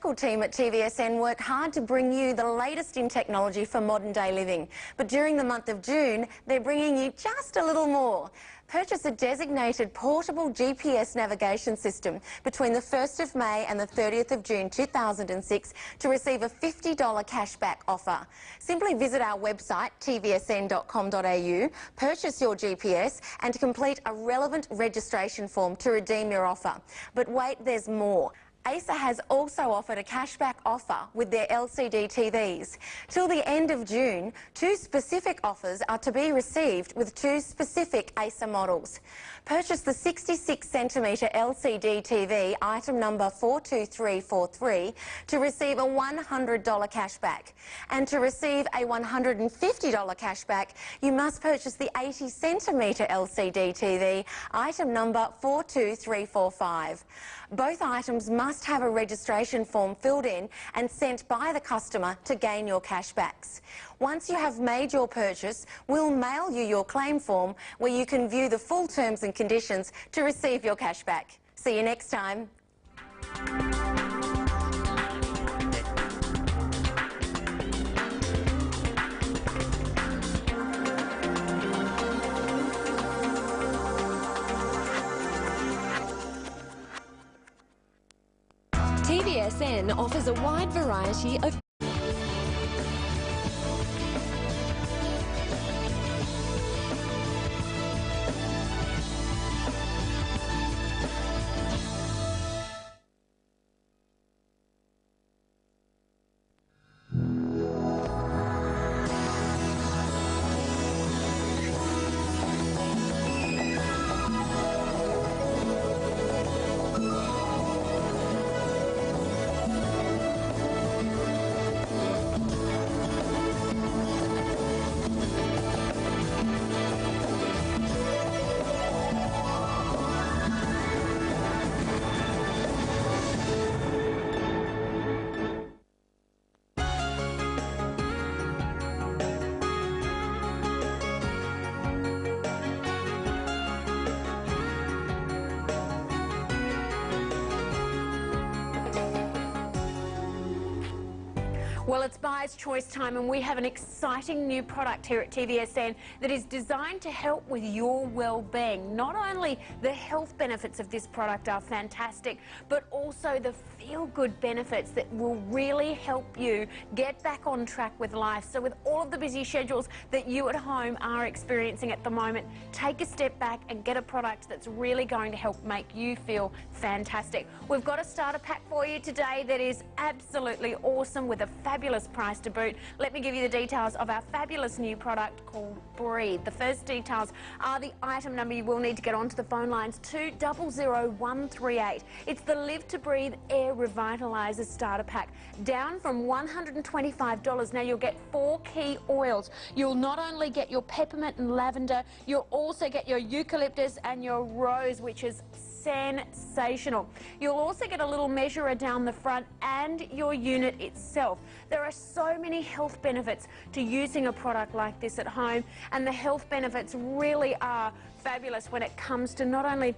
local team at TVSN work hard to bring you the latest in technology for modern day living. But during the month of June, they're bringing you just a little more. Purchase a designated portable GPS navigation system between the 1st of May and the 30th of June 2006 to receive a $50 cashback offer. Simply visit our website tvsn.com.au, purchase your GPS and complete a relevant registration form to redeem your offer. But wait, there's more. Acer has also offered a cashback offer with their LCD TVs. Till the end of June, 2 specific offers are to be received with 2 specific Acer models. Purchase the 66cm LCD TV, item number 42343, to receive a $100 cashback. And to receive a $150 cashback, you must purchase the 80cm LCD TV, item number 42345. Both items must have a registration form filled in and sent by the customer to gain your cashbacks. Once you have made your purchase, we'll mail you your claim form where you can view the full terms and conditions to receive your cashback. See you next time. TVSN offers a wide variety of Well, it's buyer's choice time and we have an exciting new product here at TVSN that is designed to help with your well-being. Not only the health benefits of this product are fantastic, but also the feel-good benefits that will really help you get back on track with life. So with all of the busy schedules that you at home are experiencing at the moment, take a step back and get a product that's really going to help make you feel fantastic. We've got a starter pack for you today that is absolutely awesome with a fabulous price to boot. Let me give you the details of our fabulous new product called Breathe. The first details are the item number. You will need to get onto the phone lines 200138. It's the Live to Breathe Air Revitalizer starter pack, down from $125. Now you'll get 4 key oils. You'll not only get your peppermint and lavender, you'll also get your eucalyptus and your rose, which is sensational. You'll also get a little measurer down the front and your unit itself. There are so many health benefits to using a product like this at home, and the health benefits really are fabulous when it comes to not only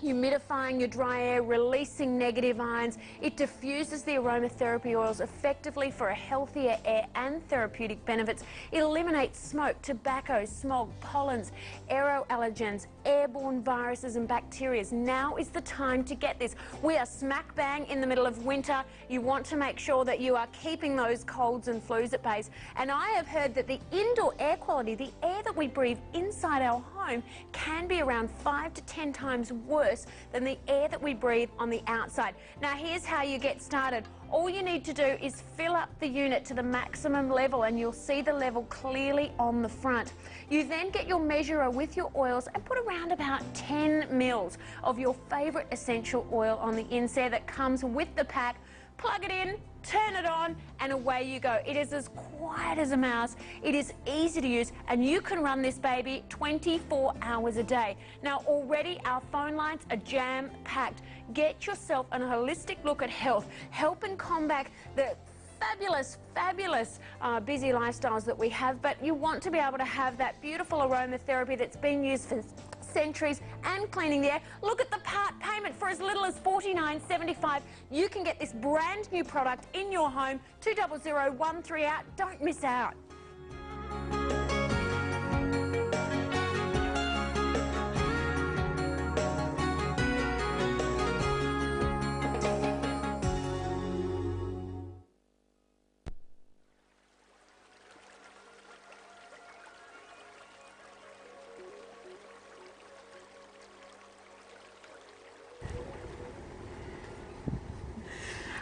humidifying your dry air, releasing negative ions. It diffuses the aromatherapy oils effectively for a healthier air and therapeutic benefits. It eliminates smoke, tobacco, smog, pollens, aeroallergens, airborne viruses and bacteria. Now is the time to get this. We are smack bang in the middle of winter. You want to make sure that you are keeping those colds and flus at bay. And I have heard that the indoor air quality, the air that we breathe inside our home, can be around 5 to 10 times worse than the air that we breathe on the outside. Now here's how you get started. All you need to do is fill up the unit to the maximum level and you'll see the level clearly on the front. You then get your measurer with your oils and put around about 10 mils of your favourite essential oil on the insert that comes with the pack. Plug it in, turn it on, and away you go. It is as quiet as a mouse. It is easy to use, and you can run this baby 24 hours a day. Now, already our phone lines are jam-packed. Get yourself a holistic look at health. Help and combat the fabulous busy lifestyles that we have, but you want to be able to have that beautiful aromatherapy that's been used for centuries and cleaning the air. Look at the part payment for as little as $49.75. You can get this brand new product in your home. 20013 out. Don't miss out.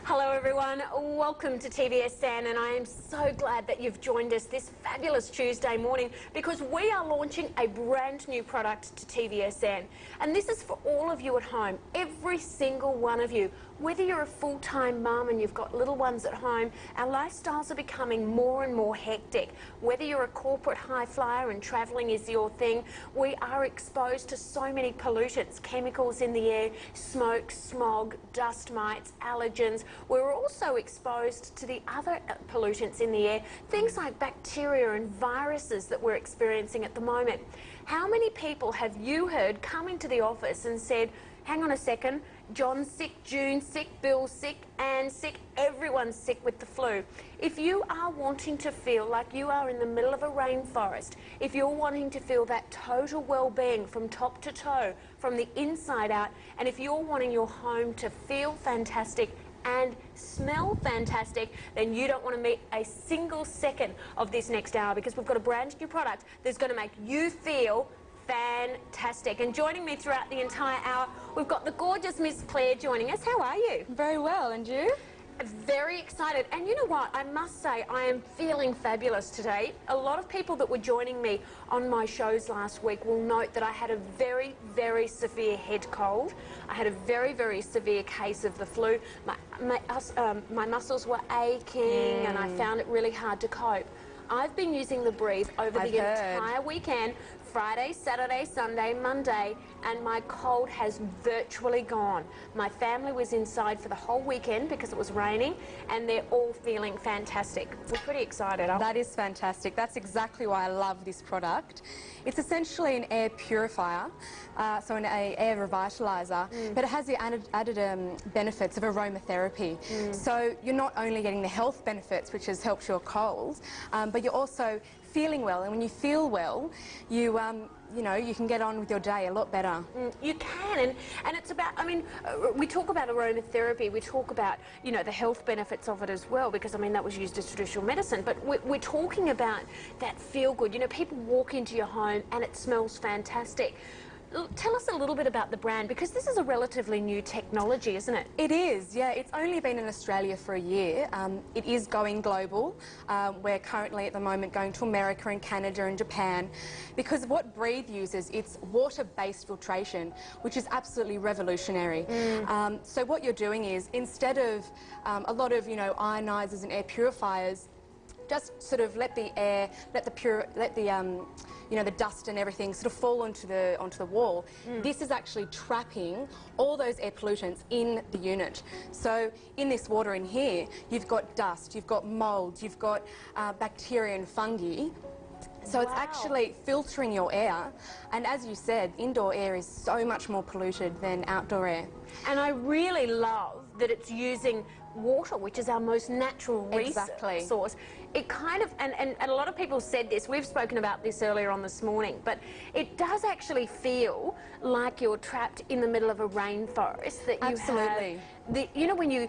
Hello everyone, welcome to TVS San, and I am so glad that you've joined us this fabulous Tuesday morning because we are launching a brand new product to TVS San, and this is for all of you at home, every single one of you. Whether you're a full-time mum and you've got little ones at home, our lifestyles are becoming more and more hectic. Whether you're a corporate high flyer and travelling is your thing, we are exposed to so many pollutants, chemicals in the air, smoke, smog, dust mites, allergens. We're also exposed to the other pollutants in the air, things like bacteria and viruses that we're experiencing at the moment. How many people have you heard come into the office and said, hang on a second, John's sick, June's sick, Bill's sick, Anne's sick, everyone's sick with the flu. If you are wanting to feel like you are in the middle of a rainforest, if you're wanting to feel that total well-being from top to toe, from the inside out, and if you're wanting your home to feel fantastic and smell fantastic, then you don't want to miss a single second of this next hour because we've got a brand new product that's going to make you feel fantastic. And joining me throughout the entire hour, we've got the gorgeous Miss Claire joining us. How are you? Very well, and you? Very excited. And you know what? I must say, I am feeling fabulous today. A lot of people that were joining me on my shows last week will note that I had a very, very severe head cold. I had a very, very severe case of the flu. My muscles were aching and I found it really hard to cope. I've been using the Breathe over the entire weekend, Friday, Saturday, Sunday, Monday, and my cold has virtually gone. My family was inside for the whole weekend because it was raining, and they're all feeling fantastic. We're pretty excited. That is fantastic. That's exactly why I love this product. It's essentially an air purifier, so an Air Revitalizer, but it has the added benefits of aromatherapy. So you're not only getting the health benefits, which has helped your colds, but you're also feeling well, and when you feel well, you know, you can get on with your day a lot better. You can, and it's about, I mean, we talk about aromatherapy, we talk about, you know, the health benefits of it as well, because, I mean, that was used as traditional medicine, but we're talking about that feel good. You know, people walk into your home and it smells fantastic. Tell us a little bit about the brand, because this is a relatively new technology, isn't it? It is, yeah. It's only been in Australia for a year. It is going global. We're currently at the moment going to America and Canada and Japan, because what Breathe uses, it's water-based filtration, which is absolutely revolutionary. So what you're doing is, instead of a lot of, you know, ionizers and air purifiers, just sort of let the air, you know, the dust and everything sort of fall onto the wall. This is actually trapping all those air pollutants in the unit. So in this water in here, you've got dust, you've got mold, you've got bacteria and fungi. So it's actually filtering your air, and as you said, indoor air is so much more polluted than outdoor air. And I really love that it's using water, which is our most natural resource. It kind of, and a lot of people said this, we've spoken about this earlier on this morning, but it does actually feel like you're trapped in the middle of a rainforest, that you have the, you know, when you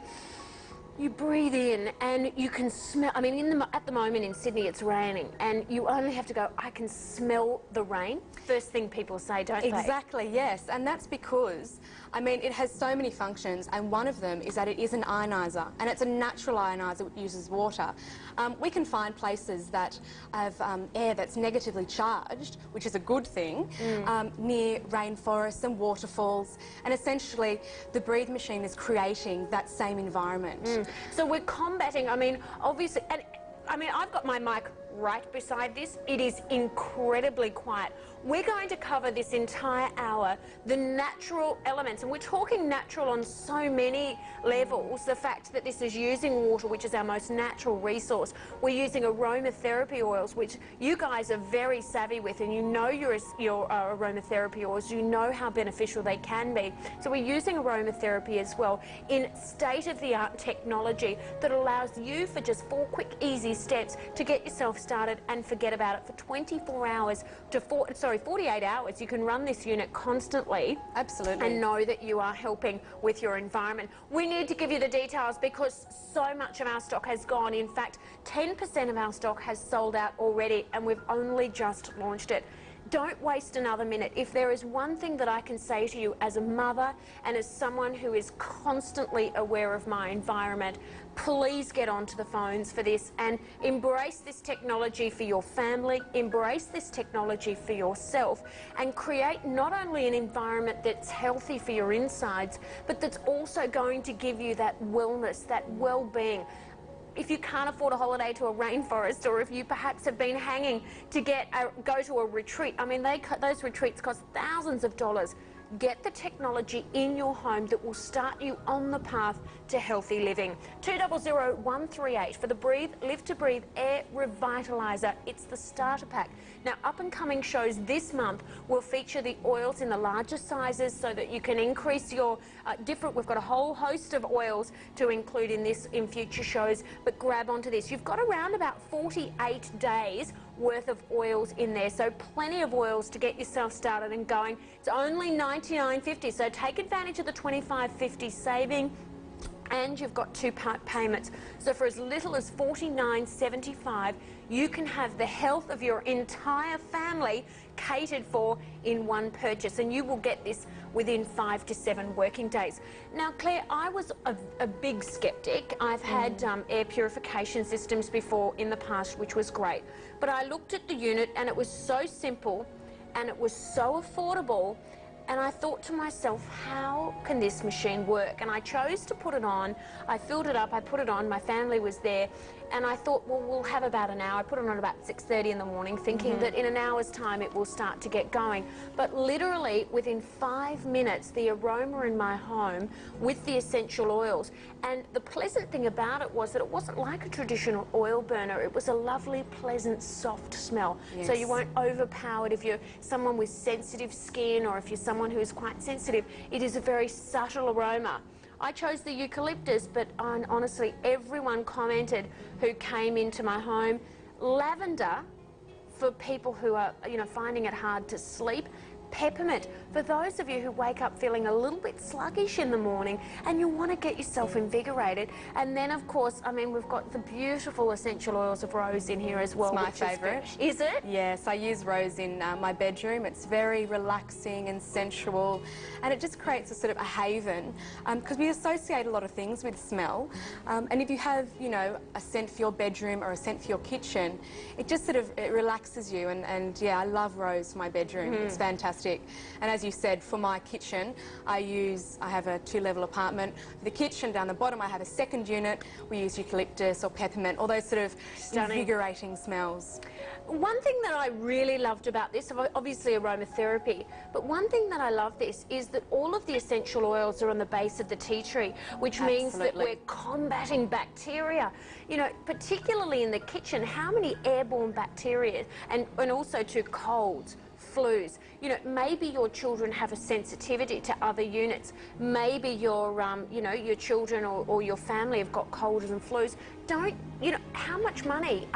breathe in and you can smell, I mean, at the moment in Sydney it's raining and you only have to go, I can smell the rain. First thing people say, don't they? Exactly, yes. And that's because, I mean, it has so many functions, and one of them is that it is an ionizer, and it's a natural ionizer which uses water. We can find places that have air that's negatively charged, which is a good thing, near rainforests and waterfalls, and essentially the Breathe machine is creating that same environment. So we're combating, I mean, obviously, and I mean, I've got my mic right beside this. It is incredibly quiet. We're going to cover this entire hour, the natural elements, and we're talking natural on so many levels. The fact that this is using water, which is our most natural resource. We're using aromatherapy oils, which you guys are very savvy with, and you know your aromatherapy oils, you know how beneficial they can be. So we're using aromatherapy as well in state-of-the-art technology that allows you for just 4 quick, easy steps to get yourself started and forget about it. For 24 hours to 48 hours, you can run this unit constantly. Absolutely. And know that you are helping with your environment. We need to give you the details because so much of our stock has gone. In fact, 10% of our stock has sold out already, and we've only just launched it. Don't waste another minute. If there is one thing that I can say to you as a mother and as someone who is constantly aware of my environment, please get onto the phones for this and embrace this technology for your family, embrace this technology for yourself, and create not only an environment that's healthy for your insides, but that's also going to give you that wellness, that well-being. If you can't afford a holiday to a rainforest, or if you perhaps have been hanging to go to a retreat, I mean, those retreats cost thousands of dollars. Get the technology in your home that will start you on the path to healthy living. 200138 for the Live to Breathe Air Revitalizer. It's the starter pack. Now, up-and-coming shows this month will feature the oils in the larger sizes so that you can increase your we've got a whole host of oils to include in future shows, but grab onto this. You've got around about 48 days worth of oils in there, so plenty of oils to get yourself started and going. It's only $99.50, so take advantage of the $25.50 saving, and you've got 2-part payments. So for as little as $49.75, you can have the health of your entire family catered for in one purchase, and you will get this within 5 to 7 working days. Now, Claire, I was a big skeptic. I've had air purification systems before in the past, which was great, but I looked at the unit and it was so simple and it was so affordable. And I thought to myself, how can this machine work? And I chose to put it on. I filled it up, I put it on, my family was there, and I thought, well, we'll have about an hour. I put it on about 6:30 in the morning, thinking that in an hour's time it will start to get going. But literally within 5 minutes, the aroma in my home with the essential oils. And the pleasant thing about it was that it wasn't like a traditional oil burner. It was a lovely, pleasant, soft smell. Yes. So you won't overpower it if you're someone with sensitive skin, or if you're someone who is quite sensitive. It is a very subtle aroma. I chose the eucalyptus, but honestly, everyone commented who came into my home. Lavender for people who are, finding it hard to sleep. Peppermint for those of you who wake up feeling a little bit sluggish in the morning and you want to get yourself invigorated. And then, of course, I mean, we've got the beautiful essential oils of rose in here as well. It's my favourite. Is it? Yes, I use rose in my bedroom. It's very relaxing and sensual, and it just creates a sort of a haven, because we associate a lot of things with smell. And if you have, a scent for your bedroom or a scent for your kitchen, it just it relaxes you. And yeah, I love rose for my bedroom. It's fantastic. And as you said, for my kitchen, I have a 2-level apartment. For the kitchen, down the bottom, I have a second unit. We use eucalyptus or peppermint, all those sort of invigorating smells. One thing that I really loved about this, obviously aromatherapy, but one thing that I love this is that all of the essential oils are on the base of the tea tree, which means that we're combating bacteria. Particularly in the kitchen, how many airborne bacteria, and also to colds, flus. Maybe your children have a sensitivity to other units. Maybe your children or your family have got colds and flus. How much money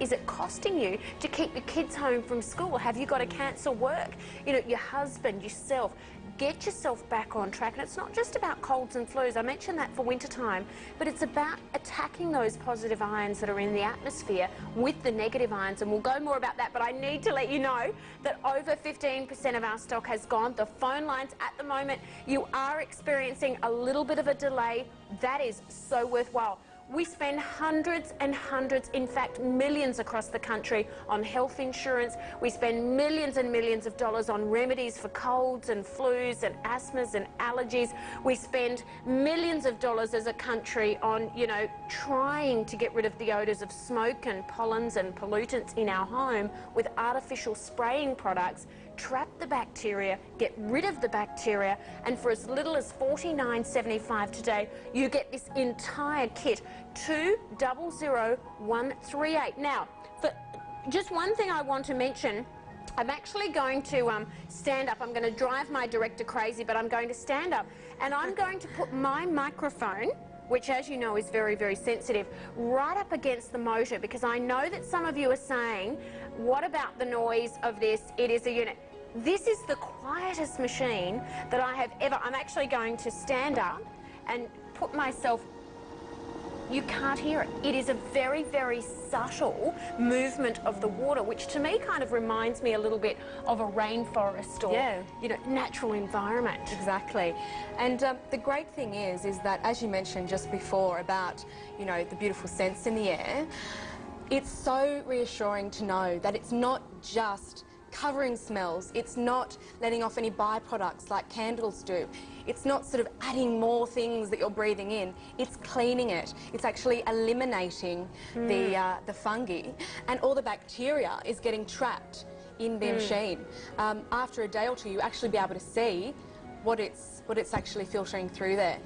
is it costing you to keep your kids home from school? Have you got to cancel work? Your husband, yourself. Get yourself back on track. And it's not just about colds and flus. I mentioned that for winter time, but it's about attacking those positive ions that are in the atmosphere with the negative ions. And we'll go more about that, but I need to let you know that over 15% of our stock has gone. The phone lines at the moment, you are experiencing a little bit of a delay. That is so worthwhile. We spend hundreds and hundreds, in fact millions across the country on health insurance. We spend millions and millions of dollars on remedies for colds and flus and asthmas and allergies. We spend millions of dollars as a country on, you know, trying to get rid of the odours of smoke and pollens and pollutants in our home with artificial spraying products. Trap the bacteria, get rid of the bacteria, and for as little as $49.75 today, you get this entire kit, $200,138. Now, for just one thing I want to mention, I'm actually going to stand up. I'm going to drive my director crazy, but I'm going to stand up, and I'm going to put my microphone, which as you know is very, very sensitive, right up against the motor, because I know that some of you are saying, what about the noise of this? It is a unit. This is the quietest machine that I have ever. I'm actually going to stand up and put myself, you can't hear it. It is a very, very subtle movement of the water, which to me kind of reminds me a little bit of a rainforest or, you know, natural environment. Exactly. And the great thing is that, as you mentioned just before about, you know, the beautiful scents in the air, it's so reassuring to know that it's not just covering smells, it's not letting off any byproducts like candles do, it's not sort of adding more things that you're breathing in, it's cleaning it, it's actually eliminating the fungi, and all the bacteria is getting trapped in the machine. After a day or two, you actually be able to see what it's actually filtering through there.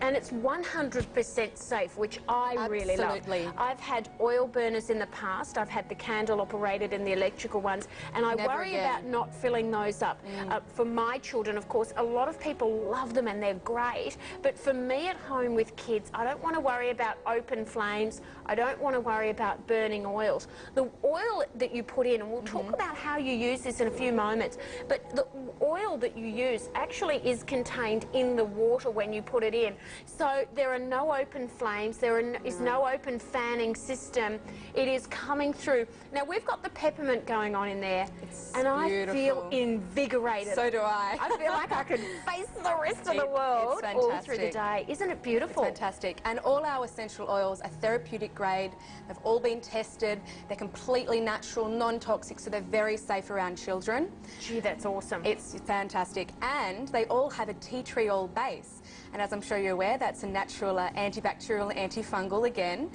And it's 100% safe, which I really love. I've had oil burners in the past. I've had the candle operated and the electrical ones, and I worry about not filling those up. For my children, of course, a lot of people love them and they're great, but for me at home with kids, I don't want to worry about open flames. I don't want to worry about burning oils. The oil that you put in, and we'll talk about how you use this in a few moments, but the oil that you use actually is contained in the water when you put it in. So there are no open flames, there is no open fanning system. It is coming through. Now we've got the peppermint going on in there, and I feel invigorated. So do I. I feel like I could face the rest of the world all through the day. Isn't it beautiful? It's fantastic. And all our essential oils are therapeutic grade. They've all been tested. They're completely natural, non-toxic, so they're very safe around children. Gee, that's awesome. It's fantastic. And they all have a tea tree oil base. And as I'm sure you're aware, that's a natural antibacterial, antifungal again.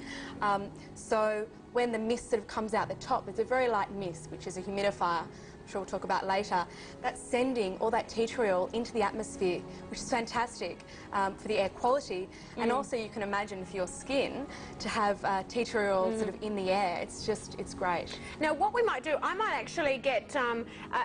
So when the mist sort of comes out the top, it's a very light mist, which is a humidifier. I'm sure we'll talk about later. That's sending all that tea tree oil into the atmosphere, which is fantastic for the air quality. And also you can imagine for your skin to have tea tree oil sort of in the air. It's great. Now what we might do, I might actually get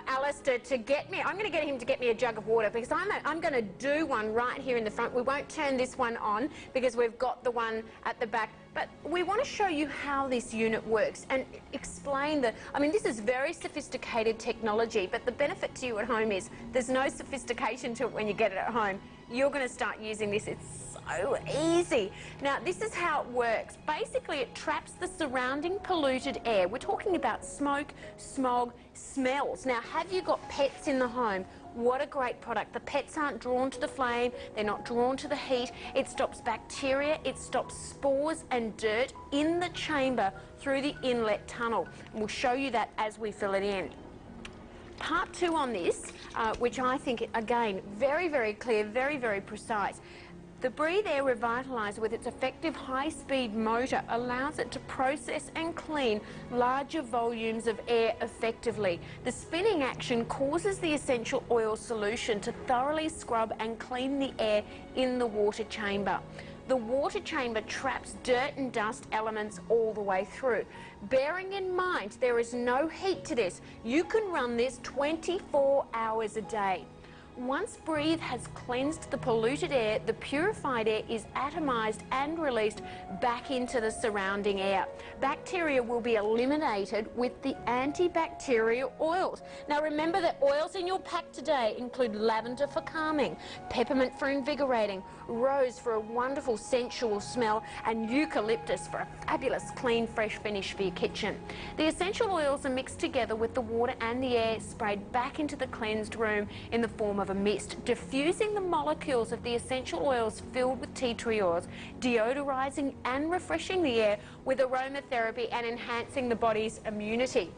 Alistair to get me, I'm going to get him to get me a jug of water, because I'm going to do one right here in the front. We won't turn this one on because we've got the one at the back. But we want to show you how this unit works and explain I mean, this is very sophisticated technology, but the benefit to you at home is there's no sophistication to it when you get it at home. You're going to start using this. It's so easy. Now, this is how it works. Basically, it traps the surrounding polluted air. We're talking about smoke, smog, smells. Now, have you got pets in the home? What a great product. The pets aren't drawn to the flame, they're not drawn to the heat. It stops bacteria, it stops spores and dirt in the chamber through the inlet tunnel. And we'll show you that as we fill it in. Part 2 on this, which I think, again, very, very clear, very, very precise. The Breathe Air Revitalizer, with its effective high-speed motor, allows it to process and clean larger volumes of air effectively. The spinning action causes the essential oil solution to thoroughly scrub and clean the air in the water chamber. The water chamber traps dirt and dust elements all the way through. Bearing in mind there is no heat to this, you can run this 24 hours a day. Once Breathe has cleansed the polluted air, the purified air is atomized and released back into the surrounding air. Bacteria will be eliminated with the antibacterial oils. Now remember that oils in your pack today include lavender for calming, peppermint for invigorating, rose for a wonderful sensual smell, and eucalyptus for a fabulous clean fresh finish for your kitchen. The essential oils are mixed together with the water and the air, sprayed back into the cleansed room in the form of of a mist, diffusing the molecules of the essential oils filled with tea tree oils, deodorizing and refreshing the air with aromatherapy and enhancing the body's immunity.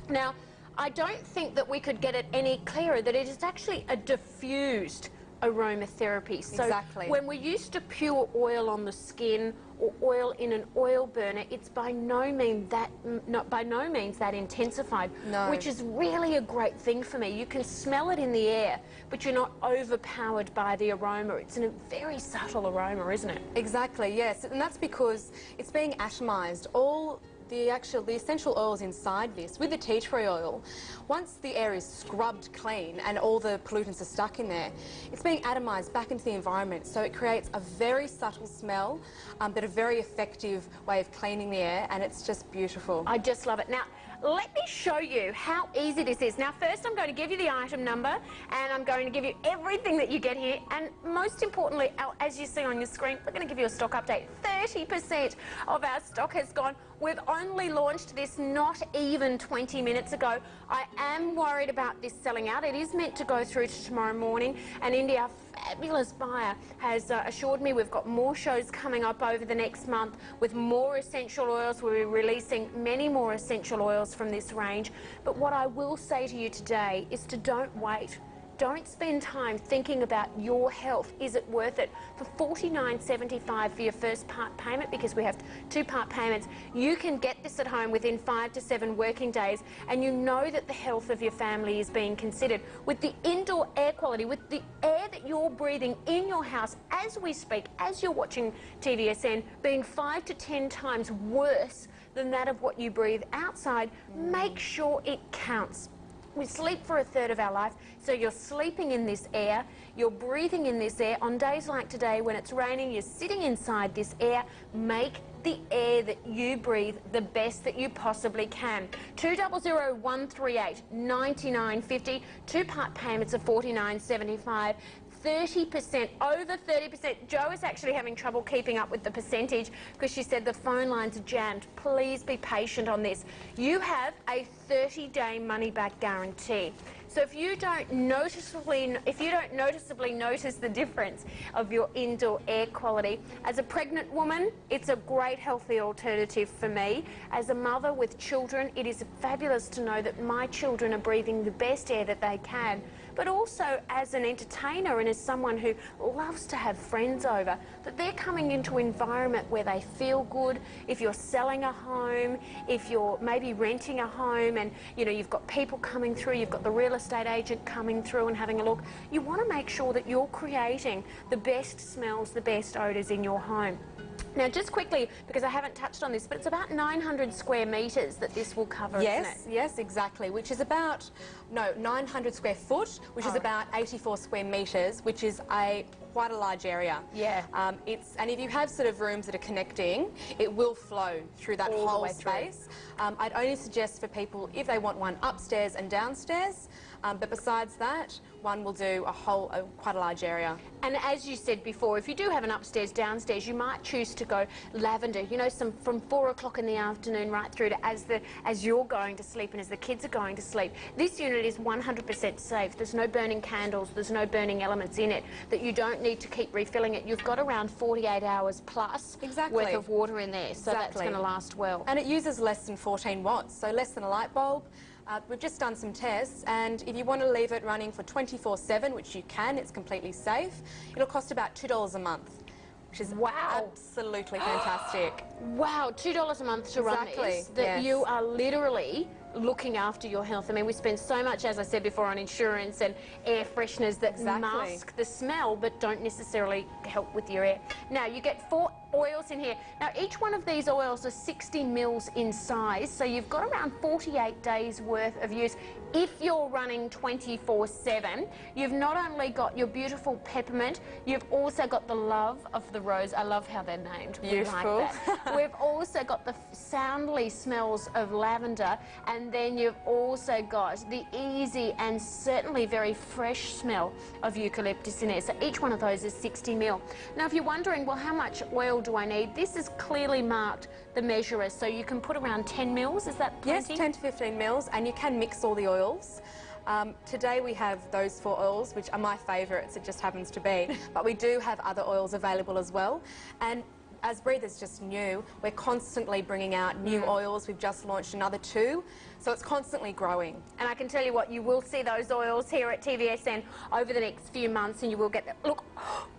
Now, I don't think that we could get it any clearer that it is actually a diffused aromatherapy. So Exactly. when we're used to pure oil on the skin or oil in an oil burner, it's by no means that intensified, No. which is really a great thing for me. You can smell it in the air, but you're not overpowered by the aroma. It's a very subtle aroma, isn't it? Exactly, yes, and that's because it's being atomized. All the essential oils inside this, with the tea tree oil, once the air is scrubbed clean and all the pollutants are stuck in there, it's being atomized back into the environment. So it creates a very subtle smell, but a very effective way of cleaning the air, and it's just beautiful. I just love it. Now, let me show you how easy this is. Now, first I'm going to give you the item number, and I'm going to give you everything that you get here, and most importantly, as you see on your screen, we're going to give you a stock update. 30% of our stock has gone. We've only launched this not even 20 minutes ago. I am worried about this selling out. It is meant to go through to tomorrow morning, and Indy, our fabulous buyer, has assured me we've got more shows coming up over the next month with more essential oils. We'll be releasing many more essential oils from this range. But what I will say to you today is to don't wait. Don't spend time thinking about your health. Is it worth it? For $49.75 for your first part payment, because we have 2-part payments, you can get this at home within 5 to 7 working days, and you know that the health of your family is being considered. With the indoor air quality, with the air that you're breathing in your house as we speak, as you're watching TVSN, being 5 to 10 times worse than that of what you breathe outside, make sure it counts. We sleep for a third of our life, so you're sleeping in this air, you're breathing in this air. On days like today when it's raining, you're sitting inside this air. Make the air that you breathe the best that you possibly can. 200138 $99.50, 2-part payments of $49.75. 30%, over 30%. Joe is actually having trouble keeping up with the percentage because she said the phone lines are jammed. Please be patient on this. You have a 30-day money-back guarantee. So if you don't noticeably notice the difference of your indoor air quality, as a pregnant woman, it's a great healthy alternative for me. As a mother with children, it is fabulous to know that my children are breathing the best air that they can. But also as an entertainer and as someone who loves to have friends over, that they're coming into an environment where they feel good. If you're selling a home, if you're maybe renting a home and you've got people coming through, you've got the real estate agent coming through and having a look, you want to make sure that you're creating the best smells, the best odours in your home. Now, just quickly, because I haven't touched on this, but it's about 900 square metres that this will cover, isn't it? Yes, exactly, which is about, 900 square foot, which is about 84 square metres, which is quite a large area. Yeah. And if you have sort of rooms that are connecting, it will flow through that All the whole way through. space. I'd only suggest for people, if they want one upstairs and downstairs, but besides that, one will do quite a large area. And as you said before, if you do have an upstairs, downstairs, you might choose to go lavender, from 4 o'clock in the afternoon right through to as you're going to sleep and as the kids are going to sleep. This unit is 100% safe. There's no burning candles, there's no burning elements in it, that you don't need to keep refilling it. You've got around 48 hours plus worth of water in there, so that's going to last well. And it uses less than 14 watts, so less than a light bulb. We've just done some tests, and if you want to leave it running for 24/7, which you can, it's completely safe, it'll cost about $2 a month, which is absolutely fantastic. Wow, $2 a month to run this, that you are literally looking after your health. I mean, we spend so much, as I said before, on insurance and air fresheners that mask the smell but don't necessarily help with your air. Now, you get 4 oils in here. Now, each one of these oils are 60 mils in size, so you've got around 48 days worth of use. If you're running 24/7, you've not only got your beautiful peppermint, you've also got the love of the rose. I love how they're named. Beautiful. We like that. We've also got the soundly smells of lavender, and then you've also got the easy and certainly very fresh smell of eucalyptus in there. So each one of those is 60 mil. Now, if you're wondering, well, how much oil do I need? This is clearly marked the measurers, so you can put around 10 mils. Is that plenty? Yes, 10 to 15 mils, and you can mix all the oils. Today we have those 4 oils, which are my favourites, it just happens to be, but we do have other oils available as well. And as Breathe is just new, we're constantly bringing out new oils. We've just launched another 2, so it's constantly growing. And I can tell you what, you will see those oils here at TVSN over the next few months, and you will get them. Look,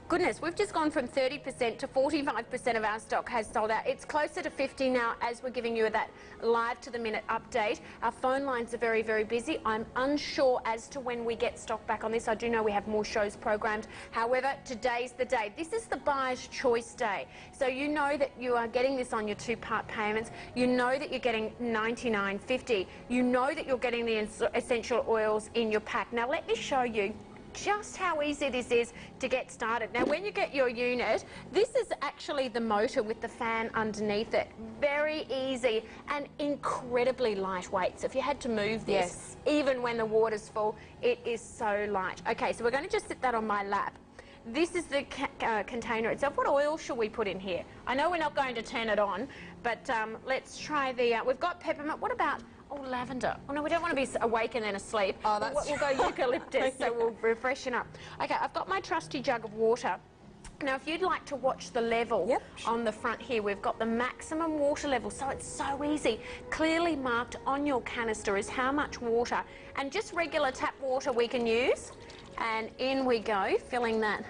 goodness, we've just gone from 30% to 45% of our stock has sold out. It's closer to 50 now as we're giving you that live to the minute update. Our phone lines are very, very busy. I'm unsure as to when we get stock back on this. I do know we have more shows programmed. However, today's the day. This is the buyer's choice day. So you know that you are getting this on your 2-part payments. You know that you're getting $99.50. You know that you're getting the essential oils in your pack. Now let me show you just how easy this is to get started. Now when you get your unit, this is actually the motor with the fan underneath it. Very easy and incredibly lightweight. So if you had to move this, even when the water's full, it is so light. Okay, so we're going to just sit that on my lap. This is the container itself. What oil should we put in here? I know we're not going to turn it on, but let's try the, we've got peppermint. What about lavender? Oh no, we don't want to be awake and then asleep. Oh, that's we'll go eucalyptus, so we'll refreshen up. Okay, I've got my trusty jug of water. Now, if you'd like to watch the level on the front here, we've got the maximum water level, so it's so easy. Clearly marked on your canister is how much water, and just regular tap water we can use. And in we go, filling that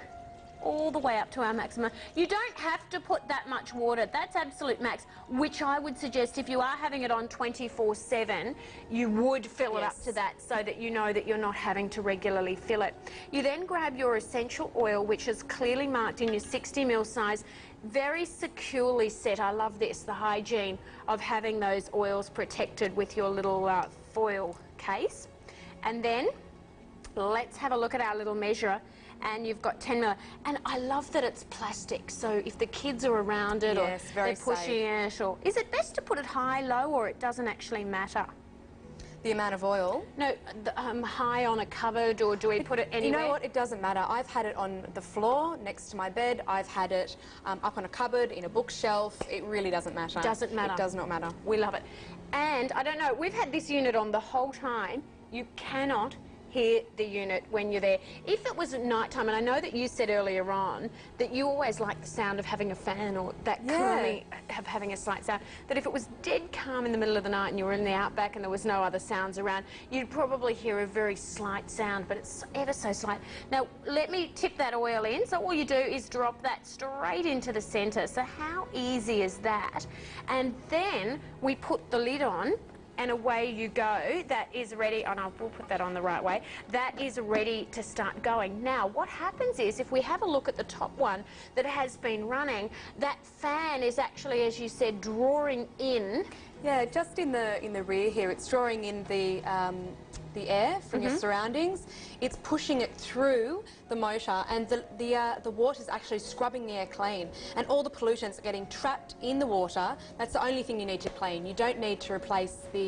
all the way up to our maximum. You don't have to put that much water. That's absolute max, which I would suggest if you are having it on 24/7, you would fill it up to that so that you know that you're not having to regularly fill it. You then grab your essential oil, which is clearly marked in your 60ml size, very securely set. I love this, the hygiene of having those oils protected with your little foil case. And then let's have a look at our little measurer. And you've got 10ml. And I love that it's plastic, so if the kids are around it or they're pushing it, or is it best to put it high, low, or it doesn't actually matter? The amount of oil? No, high on a cupboard, or do we put it anywhere? You know what, it doesn't matter. I've had it on the floor next to my bed. I've had it up on a cupboard, in a bookshelf. It really doesn't matter. Doesn't matter. It does not matter. We love it. And I don't know, we've had this unit on the whole time. You cannot hear the unit when you're there. If it was at night time, and I know that you said earlier on that you always like the sound of having a fan or that calming of having a slight sound, that if it was dead calm in the middle of the night and you were in the outback and there was no other sounds around, you'd probably hear a very slight sound, but it's ever so slight. Now let me tip that oil in. So all you do is drop that straight into the center. So how easy is that? And then we put the lid on, and away you go. That is ready, and we'll put that on the right way. That is ready to start going. Now, what happens is, if we have a look at the top one that has been running, that fan is actually, as you said, drawing in. Yeah, just in the rear here, it's drawing in the air from your surroundings. It's pushing it through the motor, and the water's actually scrubbing the air clean, and all the pollutants are getting trapped in the water. That's the only thing you need to clean. You don't need to replace the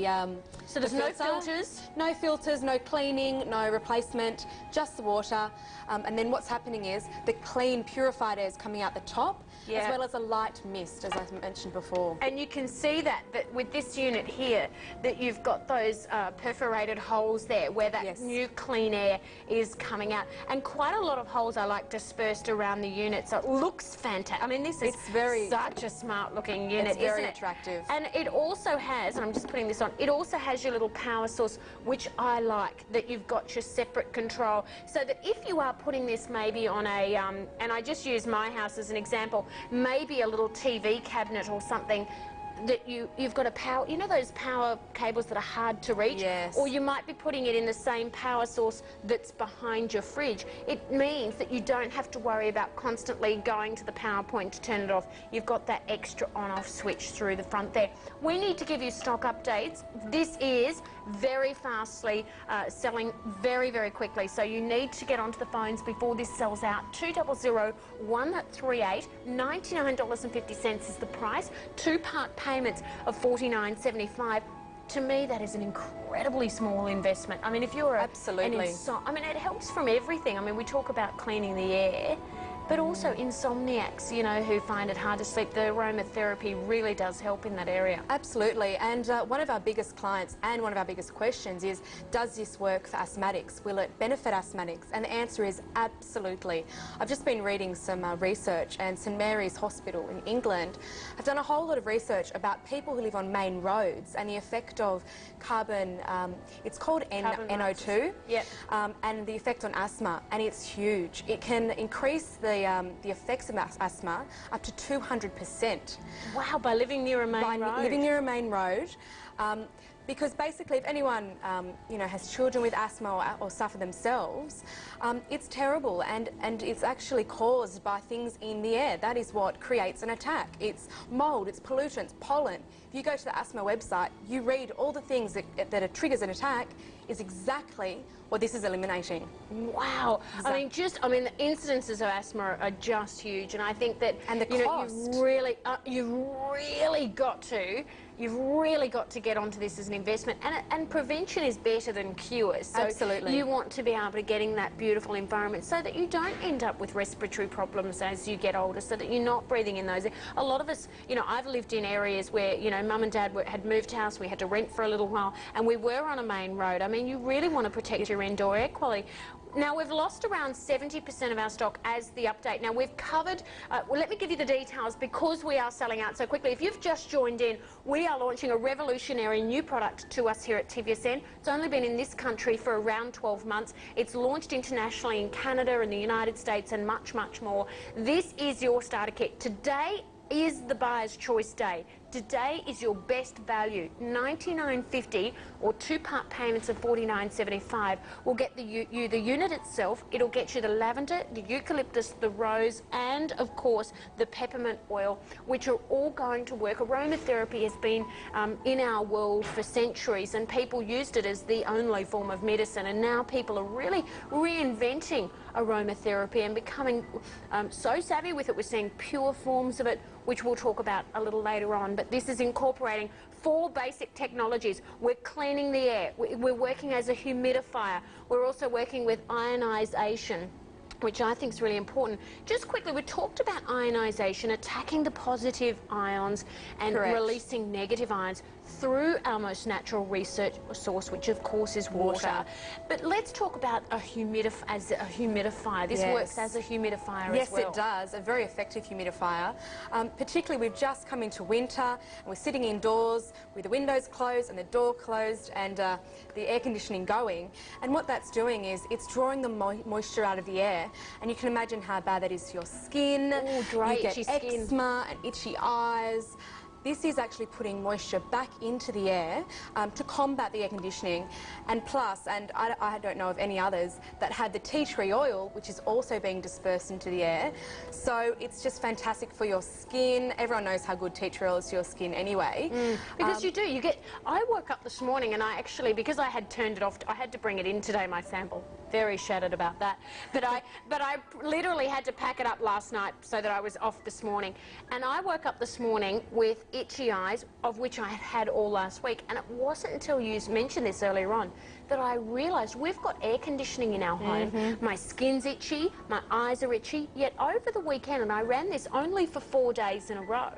so there's no filters? No filters, no cleaning, no replacement, just the water. And then what's happening is the clean, purified air is coming out the top, as well as a light mist, as I mentioned before. And you can see that with this unit here, that you've got those perforated holes there where that new clean air is coming out. And quite a lot of holes are like dispersed around the unit, so it looks fantastic. I mean, this is such a smart looking unit, it's very attractive. And it also has, and I'm just putting this on, it also has your little power source, which I like, that you've got your separate control, so that if you are putting this maybe on a, and I just use my house as an example, maybe a little TV cabinet or something, that you've got a power, you know those power cables that are hard to reach? Yes. Or you might be putting it in the same power source that's behind your fridge. It means that you don't have to worry about constantly going to the power point to turn it off. You've got that extra on-off switch through the front there. We need to give you stock updates. This is very fastly selling very, very quickly, so you need to get onto the phones before this sells out. 200 138, $99.50 is the price. 2-part payments of $49.75. To me, that is an incredibly small investment. I mean, if you're absolutely, I mean, it helps from everything. I mean, we talk about cleaning the air. but also insomniacs, you know, who find it hard to sleep. The aromatherapy really does help in that area. Absolutely, and one of our biggest clients and one of our biggest questions is, does this work for asthmatics? Will it benefit asthmatics? And the answer is absolutely. I've just been reading some research, and St Mary's Hospital in England have done a whole lot of research about people who live on main roads and the effect of carbon, it's called NO2, yep. And the effect on asthma, and it's huge. It can increase the effects of asthma up to 200%. Wow, by living near a main road. Living near a main road. Because basically, if anyone you know, has children with asthma or suffer themselves, it's terrible, and it's actually caused by things in the air. That is what creates an attack. It's mold, it's pollutants, pollen. If you go to the asthma website, you read all the things that triggers an attack is exactly what this is eliminating. Wow. Exactly. I mean, the incidences of asthma are just huge, and I think that, and the you cost. know, you've really got to get onto this as an investment, and prevention is better than cures. So absolutely. You want to be able to get in that beautiful environment so that you don't end up with respiratory problems as you get older, so that you're not breathing in those. A lot of us, you know, I've lived in areas where, you know, mum and dad had moved house, we had to rent for a little while, and we were on a main road. I mean, you really want to protect your indoor air quality. Now, we've lost around 70% of our stock as the update. Now, we've covered, well, let me give you the details because we are selling out so quickly. If you've just joined in, we are launching a revolutionary new product to us here at TVSN. It's only been in this country for around 12 months. It's launched internationally in Canada and the United States and much, much more. This is your starter kit. Today is the buyer's choice day. Today is your best value. $99.50 or two-part payments of $49.75 will get you the unit itself. It'll get you the lavender, the eucalyptus, the rose, and of course the peppermint oil, which are all going to work. Aromatherapy has been in our world for centuries, and people used it as the only form of medicine, and now people are really reinventing aromatherapy and becoming so savvy with it. We're seeing pure forms of it, which we'll talk about a little later on, but this is incorporating 4 basic technologies. We're cleaning the air, we're working as a humidifier, we're also working with ionization, which I think is really important. Just quickly, we talked about ionization, attacking the positive ions and releasing negative ions through our most natural research source, which of course is water. But let's talk about a humidifier. This works as a humidifier as well. Yes, it does. A very effective humidifier. Particularly, we've just come into winter and we're sitting indoors with the windows closed and the door closed and the air conditioning going. And what that's doing is it's drawing the moisture out of the air. And you can imagine how bad that is for your skin. Oh, dry, you get itchy skin. eczema and itchy eyes. This is actually putting moisture back into the air to combat the air conditioning. And plus, and I don't know of any others that have the tea tree oil, which is also being dispersed into the air. So it's just fantastic for your skin. Everyone knows how good tea tree oil is to your skin anyway. Because I woke up this morning and I actually, because I had turned it off, I had to bring it in today, my sample. Very shattered about that. But I literally had to pack it up last night so that I was off this morning. And I woke up this morning with itchy eyes, of which I had had all last week. And it wasn't until you mentioned this earlier on that I realised we've got air conditioning in our home. My skin's itchy, my eyes are itchy. Yet over the weekend, and I ran this only for 4 days in a row,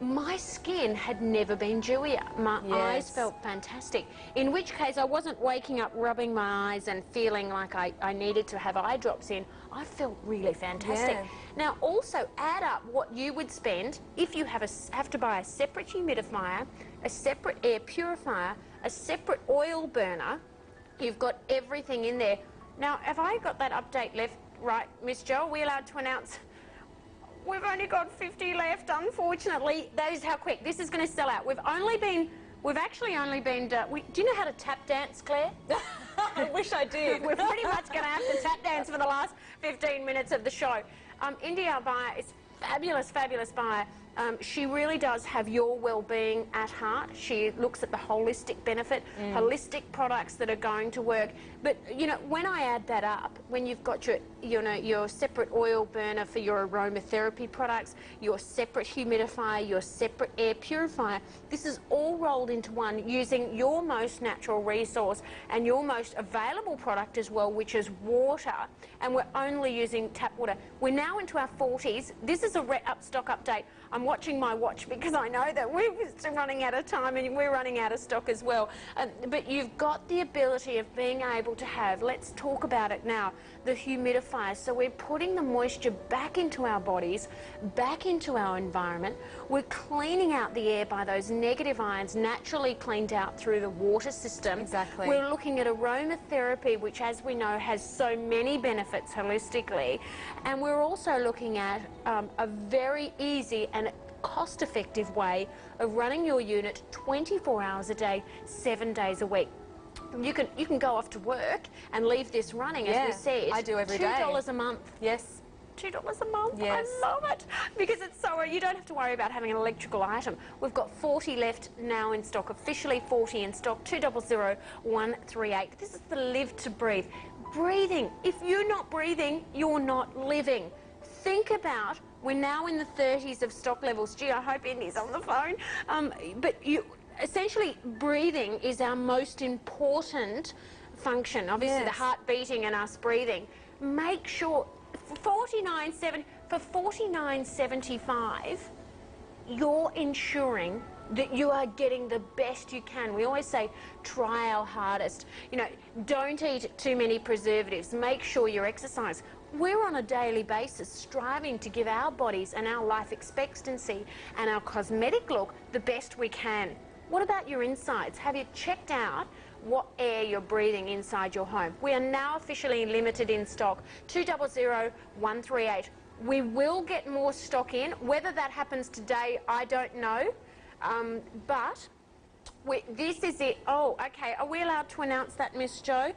my skin had never been dewier. My eyes felt fantastic. In which case, I wasn't waking up rubbing my eyes and feeling like I needed to have eye drops in. I felt really fantastic. Now, also add up what you would spend if you have to buy a separate humidifier, a separate air purifier, a separate oil burner. You've got everything in there. Now, have I got that update left? Right, Miss Jo, are we allowed to announce? We've only got 50 left, unfortunately. That is how quick. This is going to sell out. We've actually only been, do you know how to tap dance, Claire? I wish I did. We're pretty much going to have to tap dance for the last 15 minutes of the show. India, our buyer, is fabulous, fabulous buyer. She really does have your well-being at heart. She looks at the holistic benefit, holistic products that are going to work. But you know, when I add that up, when you've got your, you know, your separate oil burner for your aromatherapy products, your separate humidifier, your separate air purifier, this is all rolled into one using your most natural resource and your most available product as well, which is water. And we're only using tap water. We're now into our 40s. This is a stock update. I'm watching my watch because I know that we're running out of time and we're running out of stock as well. But you've got the ability of being able to have, let's talk about it now, the humidifier. So we're putting the moisture back into our bodies, back into our environment. We're cleaning out the air by those negative ions naturally cleaned out through the water system. Exactly. We're looking at aromatherapy, which, as we know, has so many benefits holistically. And we're also looking at a very easy and cost-effective way of running your unit 24 hours a day, 7 days a week. You can go off to work and leave this running, as we said. I do every day. $2 a month. Yes. $2 a month. Yes. I love it because it's so you don't have to worry about having an electrical item. We've got 40 left now in stock, officially 40 in stock, 200138. This is the Live to Breathe. Breathing. If you're not breathing, you're not living. Think about, we're now in the 30s of stock levels. Gee, I hope Indy's on the phone. But essentially, breathing is our most important function. Obviously, the heart beating and us breathing. Make sure for $49.75, you're ensuring that you are getting the best you can. We always say, try our hardest. You know, don't eat too many preservatives. Make sure you exercise. We're on a daily basis striving to give our bodies and our life expectancy and our cosmetic look the best we can. What about your insides? Have you checked out what air you're breathing inside your home? We are now officially limited in stock, 200138. We will get more stock in. Whether that happens today, I don't know. But this is it. Oh, okay. Are we allowed to announce that, Miss Jo?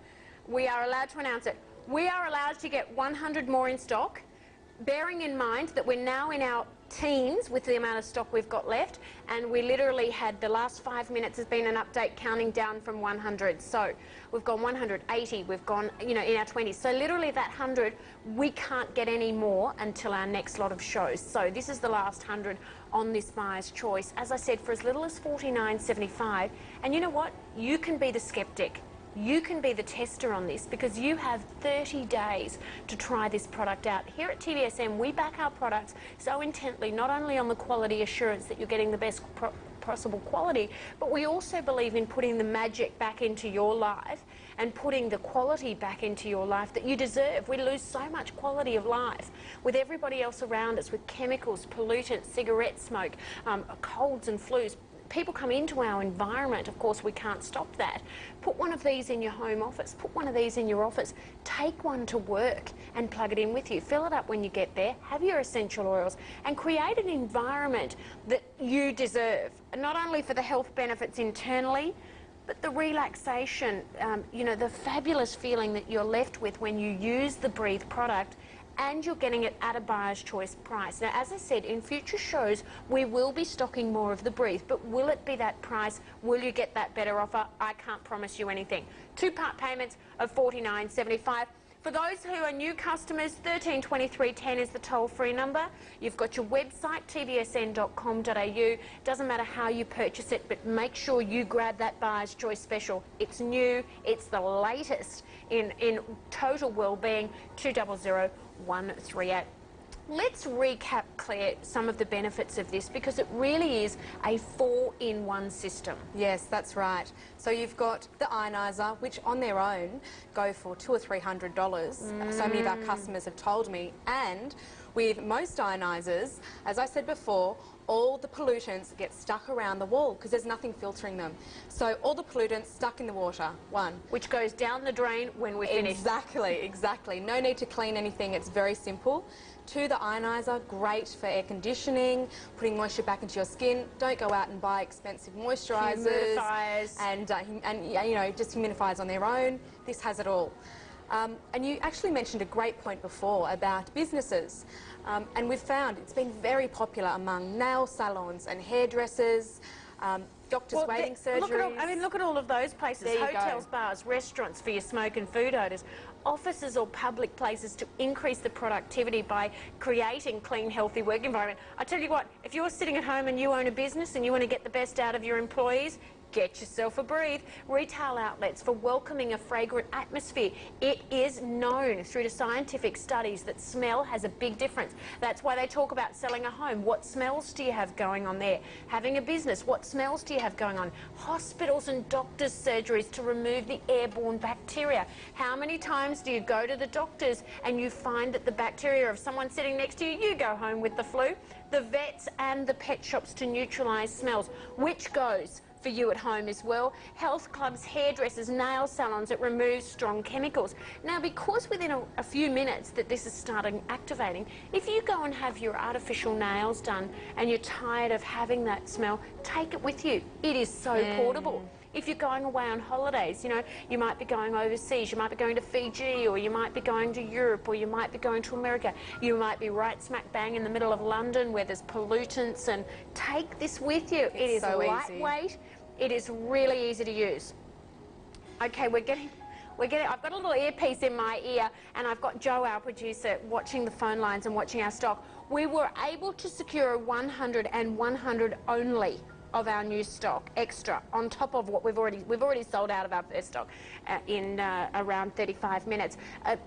We are allowed to announce it. We are allowed to get 100 more in stock, bearing in mind that we're now in our teens with the amount of stock we've got left, and we literally had the last 5 minutes has been an update counting down from 100. So we've gone 180, we've gone, you know, in our 20s. So literally that 100, we can't get any more until our next lot of shows. So this is the last 100 on this buyer's choice. As I said, for as little as $49.75. And you know what? You can be the skeptic. You can be the tester on this because you have 30 days to try this product out. Here at TVSM, we back our products so intently, not only on the quality assurance that you're getting the best possible quality, but we also believe in putting the magic back into your life and putting the quality back into your life that you deserve. We lose so much quality of life with everybody else around us, with chemicals, pollutants, cigarette smoke, colds and flus. People come into our environment. Of course, we can't stop that. Put one of these in your home office. Put one of these in your office. Take one to work and plug it in with you. Fill it up when you get there. Have your essential oils and create an environment that you deserve, not only for the health benefits internally, but the relaxation, you know, the fabulous feeling that you're left with when you use the Breathe product, and you're getting it at a buyer's choice price. Now, as I said, in future shows, we will be stocking more of the Breathe, but will it be that price? Will you get that better offer? I can't promise you anything. 2-part payments of $49.75. For those who are new customers, 132310 is the toll-free number. You've got your website, tvsn.com.au. Doesn't matter how you purchase it, but make sure you grab that buyer's choice special. It's new, it's the latest in total well-being, 200138. Let's recap, Claire, some of the benefits of this because it really is a 4-in-1 system. Yes, that's right. So you've got the ionizer, which on their own go for $200 or $300. So many of our customers have told me. And with most ionizers, as I said before, all the pollutants get stuck around the wall because there's nothing filtering them. So all the pollutants stuck in the water, which goes down the drain when we're finished. Exactly. No need to clean anything. It's very simple. 2, the ionizer, great for air conditioning, putting moisture back into your skin. Don't go out and buy expensive moisturisers Humidifiers. and you know, just humidifiers on their own. This has it all. And you actually mentioned a great point before about businesses. And we've found it's been very popular among nail salons and hairdressers, doctors' waiting surgeries. Look at all of those places. There you Hotels, go. bars, restaurants for your smoke and food odours. Offices or public places to increase the productivity by creating clean, healthy work environment. I tell you what, if you're sitting at home and you own a business and you want to get the best out of your employees, get yourself a Breathe. Retail outlets for welcoming a fragrant atmosphere. It is known through the scientific studies that smell has a big difference. That's why they talk about selling a home. What smells do you have going on there? Having a business, what smells do you have going on? Hospitals and doctors' surgeries to remove the airborne bacteria. How many times do you go to the doctors and you find that the bacteria of someone sitting next to you, you go home with the flu? The vets and the pet shops to neutralise smells, which goes for you at home as well. Health clubs, hairdressers, nail salons, it removes strong chemicals. Now, because within a few minutes that this is starting activating, if you go and have your artificial nails done and you're tired of having that smell, take it with you. It is so portable. If you're going away on holidays, you know, you might be going overseas, you might be going to Fiji, or you might be going to Europe, or you might be going to America. You might be right smack bang in the middle of London where there's pollutants, and take this with you. It is so lightweight. It is really easy to use. Okay, we're getting, I've got a little earpiece in my ear, and I've got Joe, our producer, watching the phone lines and watching our stock. We were able to secure 100 and 100 only of our new stock extra on top of what we've already sold out of our first stock in around 35 minutes.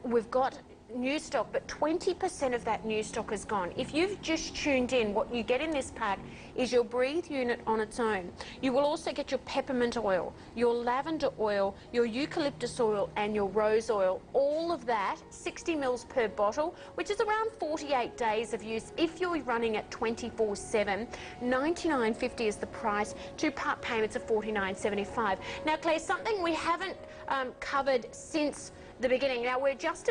We've got new stock, but 20% of that new stock is gone. If you've just tuned in, what you get in this pack is your Breathe unit on its own. You will also get your peppermint oil, your lavender oil, your eucalyptus oil, and your rose oil. All of that, 60 mils per bottle, which is around 48 days of use. If you're running it 24/7, $99.50 is the price. 2-part payments of $49.75. Now, Claire, something we haven't covered since the beginning. Now, we're just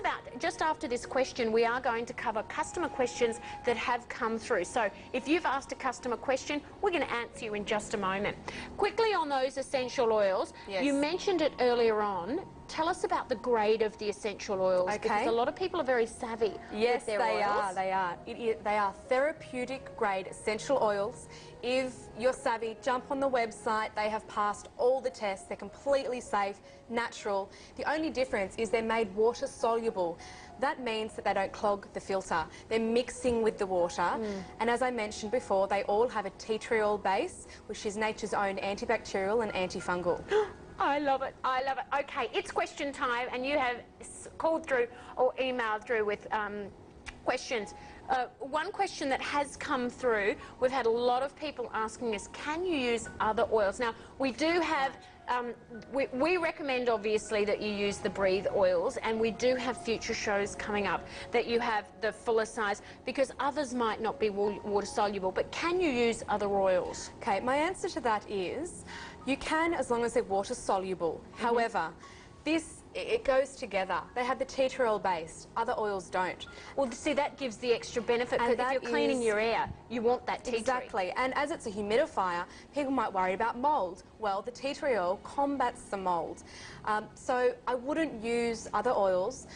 after this question, we are going to cover customer questions that have come through. So if you've asked a customer question, we're going to answer you in just a moment. Quickly on those essential oils, you mentioned it earlier on. Tell us about the grade of the essential oils, because a lot of people are very savvy with their oils. They are. They are therapeutic grade essential oils. If you're savvy, jump on the website. They have passed all the tests. They're completely safe, natural. The only difference is they're made water soluble. That means that they don't clog the filter. They're mixing with the water. And as I mentioned before, they all have a tea tree oil base, which is nature's own antibacterial and antifungal. I love it. I love it. Okay, it's question time, and you have called through or emailed through with questions. One question that has come through, we've had a lot of people asking us, can you use other oils? Now, we do have, we recommend obviously that you use the Breathe oils, and we do have future shows coming up that you have the fuller size, because others might not be water soluble. But can you use other oils? Okay, my answer to that is you can, as long as they're water soluble. However, it goes together. They have the tea tree oil base. Other oils don't. Well, see, that gives the extra benefit, because if you're cleaning your air, you want that tea tree. Exactly. And as it's a humidifier, people might worry about mould. Well, the tea tree oil combats the mould. So I wouldn't use other oils,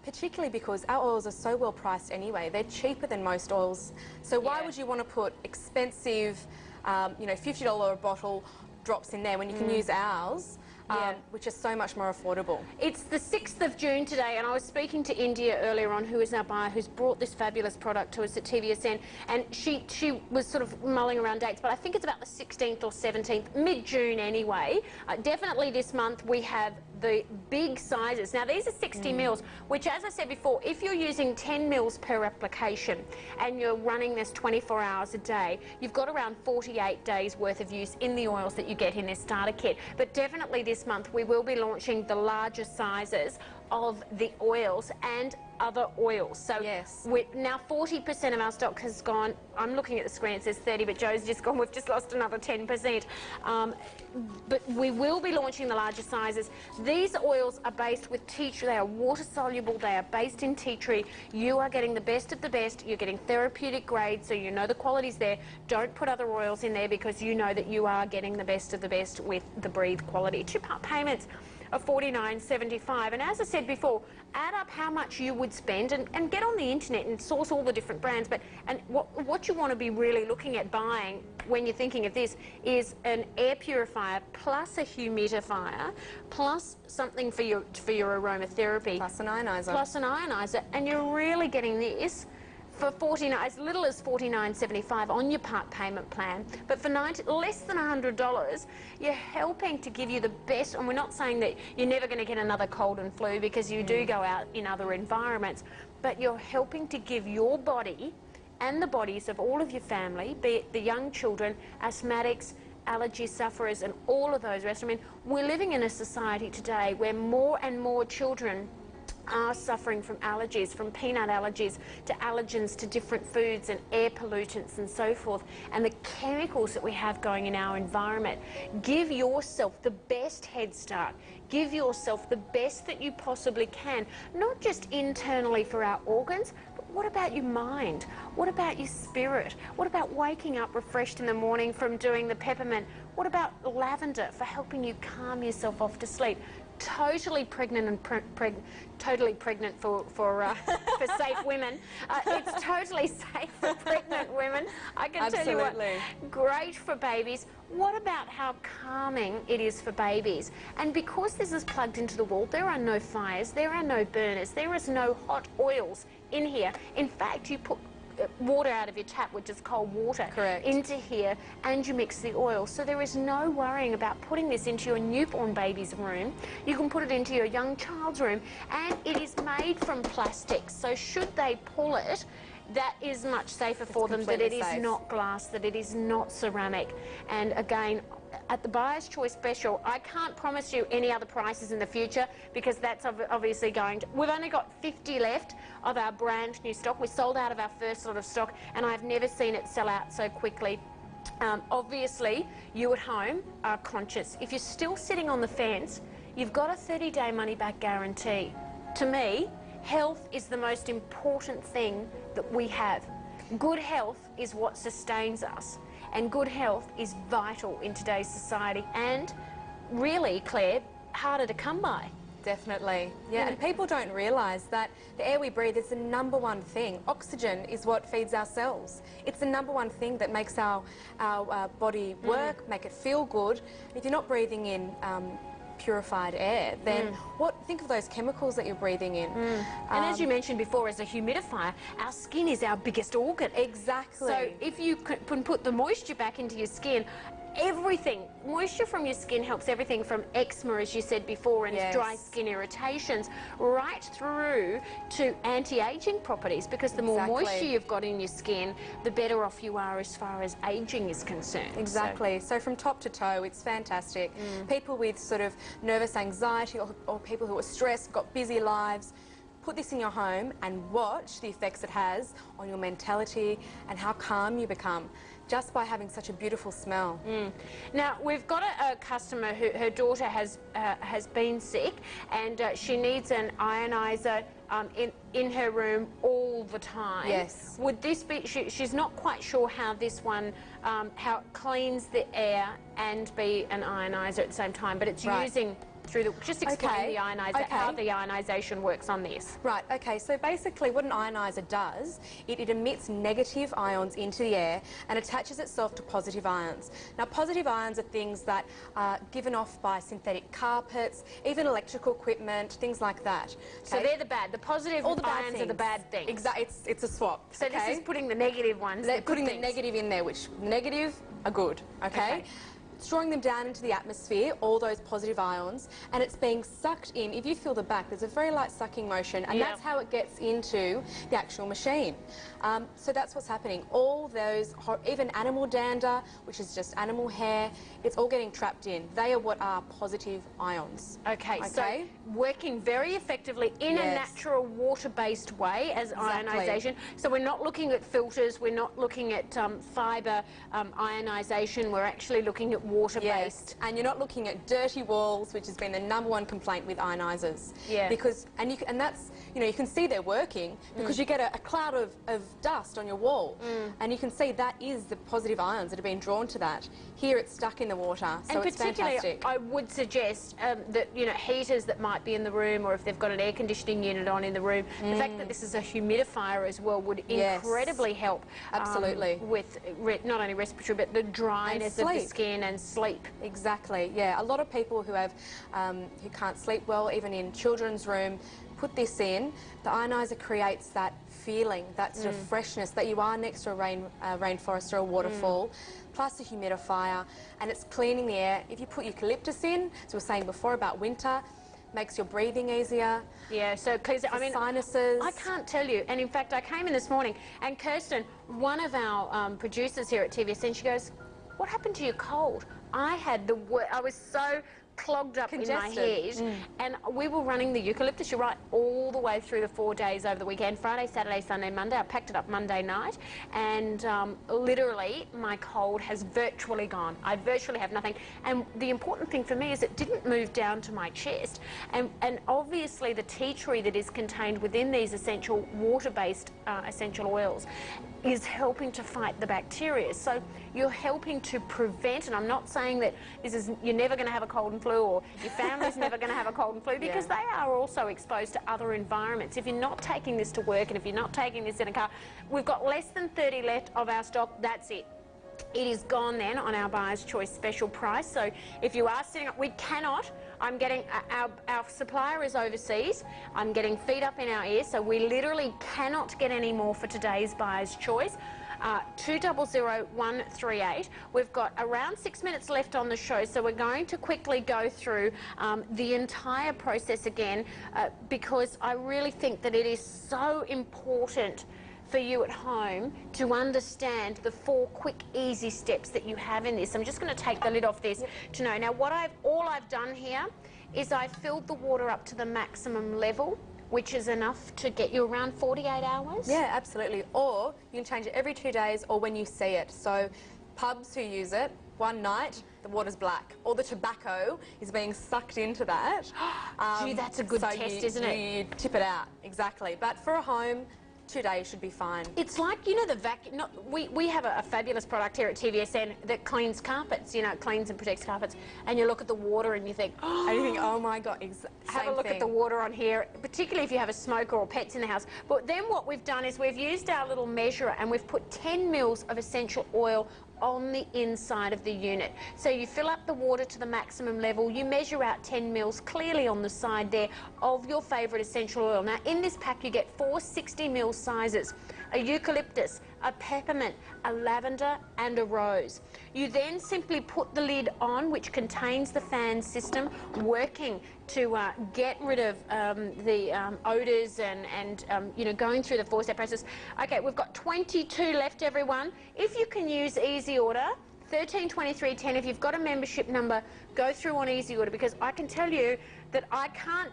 particularly because our oils are so well priced anyway. They're cheaper than most oils. So why would you want to put expensive, you know, $50 a bottle drops in there when you can use ours? Which is so much more affordable. It's the 6th of June today, and I was speaking to India earlier on, who is our buyer, who's brought this fabulous product to us at TVSN, and she was sort of mulling around dates, but I think it's about the 16th or 17th, mid-June anyway. Definitely this month we have the big sizes. Now, these are 60 mils, which, as I said before, if you're using 10 mils per application and you're running this 24 hours a day, you've got around 48 days worth of use in the oils that you get in this starter kit. But definitely this month we will be launching the larger sizes of the oils and other oils. So now 40% of our stock has gone. I'm looking at the screen, it says 30, but Joe's just gone. We've just lost another 10%. But we will be launching the larger sizes. These oils are based with tea tree. They are water soluble. They are based in tea tree. You are getting the best of the best. You're getting therapeutic grade, so you know the quality's there. Don't put other oils in there, because you know that you are getting the best of the best with the Breathe quality. 2-part payments of $49.75. And as I said before, add up how much you would spend and get on the internet and source all the different brands. And what you want to be really looking at buying when you're thinking of this is an air purifier plus a humidifier plus something for your aromatherapy. Plus an ionizer. Plus an ionizer. And you're really getting this for as little as $49.75 on your part payment plan, but for less than $100, you're helping to give you the best. And we're not saying that you're never going to get another cold and flu, because you do go out in other environments, but you're helping to give your body and the bodies of all of your family, be it the young children, asthmatics, allergy sufferers, and all of those rest. I mean, we're living in a society today where more and more children are suffering from allergies, from peanut allergies to allergens to different foods and air pollutants and so forth, and the chemicals that we have going in our environment. Give yourself the best head start. Give yourself the best that you possibly can, not just internally for our organs, but what about your mind? What about your spirit? What about waking up refreshed in the morning from doing the peppermint? What about lavender for helping you calm yourself off to sleep? Totally pregnant and totally pregnant for safe women. It's totally safe for pregnant women. I can tell you what. Great for babies. What about how calming it is for babies? And because this is plugged into the wall, there are no fires, there are no burners, there is no hot oils in here. In fact, you put water out of your tap, which is cold water, into here, and you mix the oil. So there is no worrying about putting this into your newborn baby's room. You can put it into your young child's room, and it is made from plastic. So should they pull it, that is much safer for them, that it is not glass, that it is not ceramic. And again, at the Buyer's Choice Special, I can't promise you any other prices in the future, because that's obviously going to... We've only got 50 left of our brand new stock. We sold out of our first lot of stock, and I've never seen it sell out so quickly. Obviously, you at home are conscious. If you're still sitting on the fence, you've got a 30-day money-back guarantee. To me, health is the most important thing that we have. Good health is what sustains us. And good health is vital in today's society, and really, Claire, harder to come by. Definitely. Yeah, and people don't realise that the air we breathe is the #1 thing. Oxygen is what feeds our cells. It's the #1 thing that makes our body work, make it feel good. If you're not breathing in purified air, then think of those chemicals that you're breathing in. And as you mentioned before, as a humidifier, our skin is our biggest organ. Exactly. So if you can put the moisture back into your skin, everything, moisture from your skin helps everything from eczema, as you said before, and dry skin irritations, right through to anti-aging properties, because the more moisture you've got in your skin, the better off you are as far as aging is concerned. Exactly. So from top to toe, it's fantastic. People with sort of nervous anxiety, or people who are stressed, got busy lives, put this in your home and watch the effects it has on your mentality and how calm you become, just by having such a beautiful smell. Now, we've got a customer who, her daughter has been sick, and she needs an ionizer in her room all the time. Yes. Would this be, she's not quite sure how this one, how it cleans the air and be an ionizer at the same time, but it's using through the, just explain the ionizer, how the ionization works on this. Right, okay, so basically what an ionizer does, it emits negative ions into the air and attaches itself to positive ions. Now, positive ions are things that are given off by synthetic carpets, even electrical equipment, things like that. Okay? So they're the bad, the positive ions are the bad things. Exactly, it's a swap. So this is putting the negative ones. They're putting the negative in there, which negative are good, okay? It's drawing them down into the atmosphere, all those positive ions, and it's being sucked in. If you feel the back, there's a very light sucking motion, and that's how it gets into the actual machine. So that's what's happening. All those, even animal dander, which is just animal hair, it's all getting trapped in. They are what are positive ions. Okay, so working very effectively in a natural water-based way as ionisation. So we're not looking at filters, we're not looking at fibre ionisation, we're actually looking at water-based. And you're not looking at dirty walls, which has been the #1 complaint with ionizers. Yeah. Because, and that's, you know, you can see they're working because you get a cloud of dust on your wall. And you can see that is the positive ions that have been drawn to that. Here it's stuck in the water, so And it's particularly, fantastic. I would suggest that, you know, heaters that might be in the room, or if they've got an air conditioning unit on in the room, the fact that this is a humidifier as well would incredibly help. Absolutely. With not only respiratory, but the dryness of the skin and sleep. Exactly, yeah. A lot of people who have, who can't sleep well, even in children's room, put this in. The ionizer creates that feeling, that sort of freshness that you are next to a rainforest or a waterfall, plus a humidifier, and it's cleaning the air. If you put eucalyptus in, as we were saying before about winter, makes your breathing easier. Yeah, so clears it. I mean, sinuses. I can't tell you. And in fact, I came in this morning, and Kirsten, one of our producers here at TVSN, she goes, "What happened to your cold?" I was so clogged up in my head, and we were running the eucalyptus, you're right, all the way through the 4 days over the weekend, Friday, Saturday, Sunday, Monday. I packed it up Monday night, and literally my cold has virtually gone. I virtually have nothing, and the important thing for me is it didn't move down to my chest, and obviously the tea tree that is contained within these essential water-based essential oils is helping to fight the bacteria. So you're helping to prevent, and I'm not saying that you're never going to have a cold and flu, or your family's never going to have a cold and flu, because they are also exposed to other environments. If you're not taking this to work, and if you're not taking this in a car, we've got less than 30 left of our stock. That's it. It is gone then on our Buyer's Choice special price. So if you are sitting up, we cannot. I'm getting, our supplier is overseas. I'm getting feet up in our ears, so we literally cannot get any more for today's Buyer's Choice. 200138. We've got around 6 minutes left on the show, so we're going to quickly go through the entire process again, because I really think that it is so important for you at home to understand the 4 quick, easy steps that you have in this. I'm just going to take the lid off this to know. Now, all I've done here is I've filled the water up to the maximum level, which is enough to get you around 48 hours. Yeah, absolutely. Or you can change it every 2 days, or when you see it. So pubs who use it, one night, the water's black. All the tobacco is being sucked into that. Gee, that's a good test, isn't it? You tip it out, exactly. But for a home, 2 days should be fine. It's like, you know, the vacuum. We have a fabulous product here at TVSN that cleans carpets. You know, it cleans and protects carpets. And you look at the water and you think, oh my God, have a look at the water on here, particularly if you have a smoker or pets in the house. But then what we've done is we've used our little measurer and we've put 10 mils of essential oil on the inside of the unit. So you fill up the water to the maximum level, you measure out 10 mils clearly on the side there of your favourite essential oil. Now in this pack you get 4 60 ml sizes, a eucalyptus, a peppermint, a lavender and a rose. You then simply put the lid on, which contains the fan system, working to get rid of the odours and you know, going through the 4-step process. Okay, we've got 22 left, everyone. If you can use Easy Order, 132310. If you've got a membership number, go through on Easy Order, because I can tell you that I can't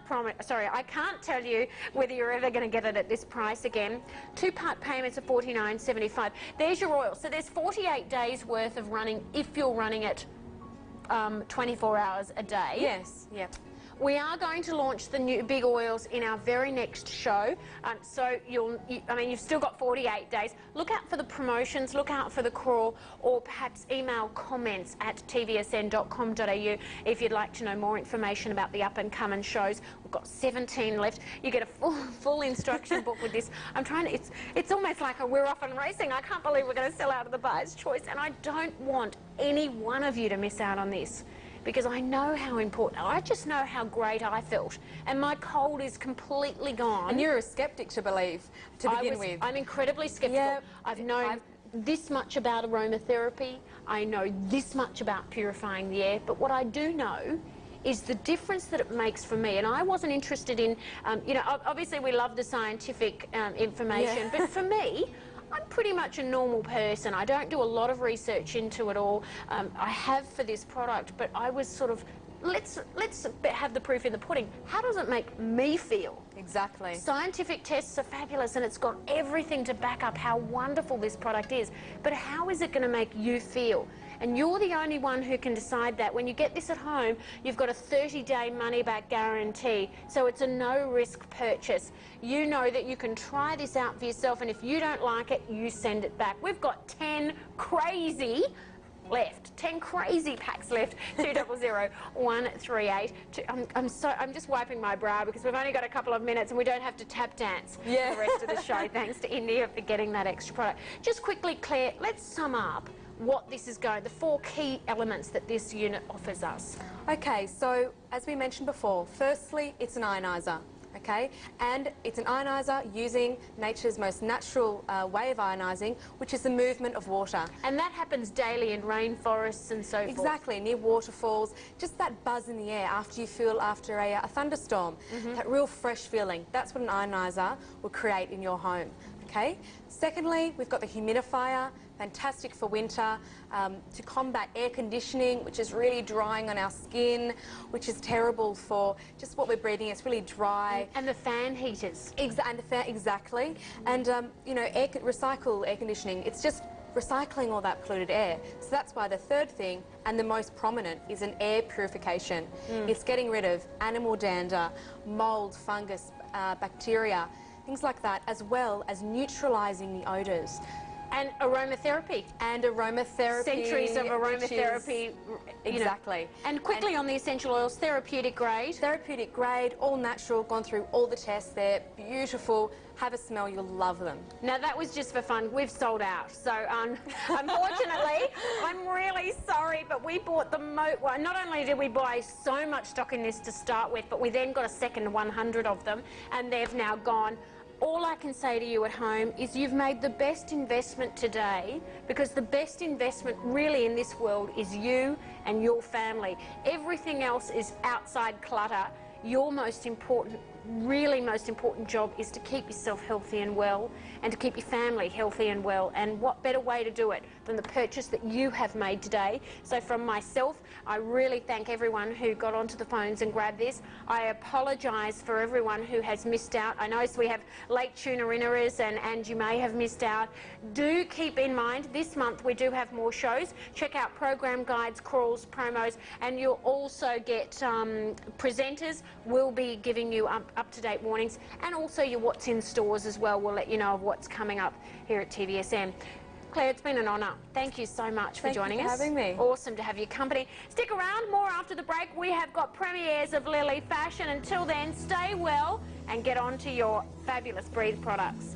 tell you whether you're ever going to get it at this price again. 2-part payments of $49.75. There's your oil. So there's 48 days worth of running if you're running it 24 hours a day. Yes, yeah. We are going to launch the new big oils in our very next show. So I mean, you've still got 48 days. Look out for the promotions, look out for the crawl, or perhaps email comments at tvsn.com.au if you'd like to know more information about the up-and-coming shows. We've got 17 left. You get a full instruction book with this. It's almost like we're off and racing. I can't believe we're going to sell out of the Buyer's Choice, and I don't want any one of you to miss out on this, because I know how important, I just know how great I felt. And my cold is completely gone. And you're a skeptic to begin with. I'm incredibly skeptical. Yeah, I've known this much about aromatherapy. I know this much about purifying the air. But what I do know is the difference that it makes for me. And I wasn't interested in, you know, obviously we love the scientific information, but for me, I'm pretty much a normal person. I don't do a lot of research into it all. I have for this product, but I was sort of let's have the proof in the pudding. How does it make me feel? Exactly. Scientific tests are fabulous and it's got everything to back up how wonderful this product is. But how is it going to make you feel? And you're the only one who can decide that. When you get this at home, you've got a 30-day money-back guarantee. So it's a no-risk purchase. You know that you can try this out for yourself, and if you don't like it, you send it back. We've got 10 crazy left. 10 crazy packs left. 200-138. I'm just wiping my brow because we've only got a couple of minutes and we don't have to tap dance for the rest of the show. Thanks to India for getting that extra product. Just quickly, Claire, let's sum up what this is going, the 4 key elements that this unit offers us. Okay, so as we mentioned before, firstly, it's an ionizer. Okay, and it's an ionizer using nature's most natural way of ionizing, which is the movement of water. And that happens daily in rainforests and so forth. Exactly, near waterfalls, just that buzz in the air after you feel after a thunderstorm, that real fresh feeling. That's what an ionizer will create in your home. Okay. Secondly, we've got the humidifier, fantastic for winter, to combat air conditioning, which is really drying on our skin, which is terrible for just what we're breathing. It's really dry. And the fan heaters. Exactly. And, you know, recycle air conditioning. It's just recycling all that polluted air. So that's why the third thing, and the most prominent, is an air purification. It's getting rid of animal dander, mold, fungus, bacteria, things like that, as well as neutralising the odours. And aromatherapy. Centuries of aromatherapy. Exactly. And quickly on the essential oils, therapeutic grade. Therapeutic grade, all natural, gone through all the tests. They're beautiful. Have a smell, you'll love them. Now that was just for fun. We've sold out. So unfortunately, I'm really sorry, but we bought the well, not only did we buy so much stock in this to start with, but we then got a second 100 of them, and they've now gone. All I can say to you at home is you've made the best investment today, because the best investment really in this world is you and your family. Everything else is outside clutter. Your most important, really most important job is to keep yourself healthy and well, and to keep your family healthy and well. And what better way to do it than the purchase that you have made today? So from myself, I really thank everyone who got onto the phones and grabbed this. I apologise for everyone who has missed out. I know we have late tuner-inners and you may have missed out. Do keep in mind, this month we do have more shows. Check out program guides, crawls, promos, and you'll also get presenters will be giving you up-to-date warnings, and also your what's in stores as well. We'll let you know of what's coming up here at TVSM. Claire, it's been an honour. Thank you so much for joining us. Thank you for having me. Awesome to have your company. Stick around, more after the break. We have got premieres of Lily Fashion. Until then, stay well and get on to your fabulous Breathe products.